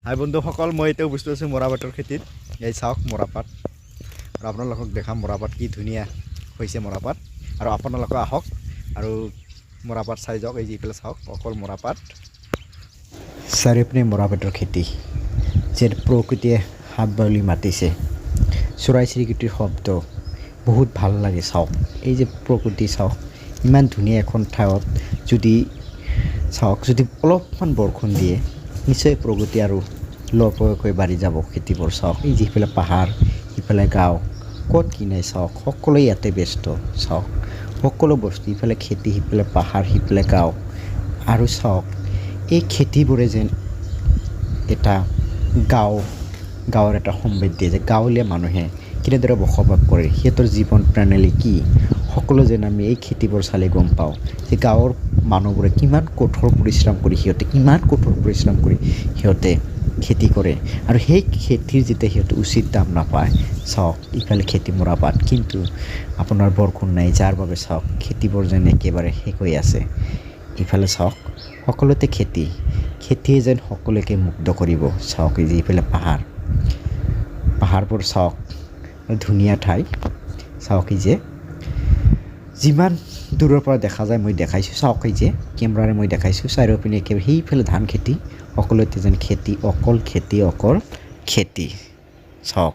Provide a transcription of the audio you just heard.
হাই বন্ধুসকল, মই এতিয়া উপস্থিত আছোঁ মৰাপাটৰ খেতিত। এই চাওক মৰাপাট, আৰু আপোনালোকক দেখাম মৰাপাট কি ধুনীয়া হৈছে মৰাপাট। আৰু আপোনালোকে আহক আৰু মৰাপাট চাই যাওক। এই যিফালে চাওক অকল মৰাপাট, চাৰিওপিনে মৰাপাটৰ খেতি। যে প্ৰকৃতিয়ে হাত বাউলি মাতিছে, চৰাই চিৰিকটিৰ শব্দ বহুত ভাল লাগে। চাওক এই যে প্ৰকৃতি, চাওক ইমান ধুনীয়া এখন ঠাইত যদি চাওক, যদি অলপমান বৰষুণ দিয়ে নিশ্চয় প্ৰগতি আৰু লহপহকৈ বাঢ়ি যাব খেতিবোৰ। চাওক এই যিফালে পাহাৰ, সিফালে গাঁও, ক'ত কি নাই চাওক, সকলোৱে ইয়াতে ব্যস্ত। চাওক সকলো বস্তু, ইফালে খেতি, সিফালে পাহাৰ, সিফালে গাঁও। আৰু চাওক এই খেতিবোৰে যেন এটা গাঁৱৰ এটা সমৃদ্ধি দিয়ে, যে গাঁৱলীয়া মানুহে কেনেদৰে বসবাস কৰে, সিহঁতৰ জীৱন প্ৰণালী কি, সকলো যেন আমি এই খেতিবোৰ চালে গম পাওঁ যে গাঁৱৰ মানুহবোৰে কিমান কঠোৰ পৰিশ্ৰম কৰি সিহঁতে খেতি কৰে। আৰু সেই খেতিৰ যেতিয়া সিহঁতে উচিত দাম নাপায়, চাওক ইফালে খেতি মৰাপাট, কিন্তু আপোনাৰ বৰষুণ নাই, যাৰ বাবে চাওক খেতিবোৰ যেন একেবাৰে শেষ হৈ আছে। ইফালে চাওক সকলোতে খেতিয়ে যেন সকলোকে মুগ্ধ কৰিব। চাওক এই যে ইফালে পাহাৰবোৰ চাওক, ধুনীয়া ঠাই। চাওক এই যে যিমান দূৰৰ পৰা দেখা যায় মই দেখাইছোঁ, চাওক এই যে কেমেৰাৰে মই দেখাইছোঁ, চাৰিওপিনে একেবাৰে সেইফালে ধান খেতি, সকলোতে যেন খেতি, অকল খেতি। চাওক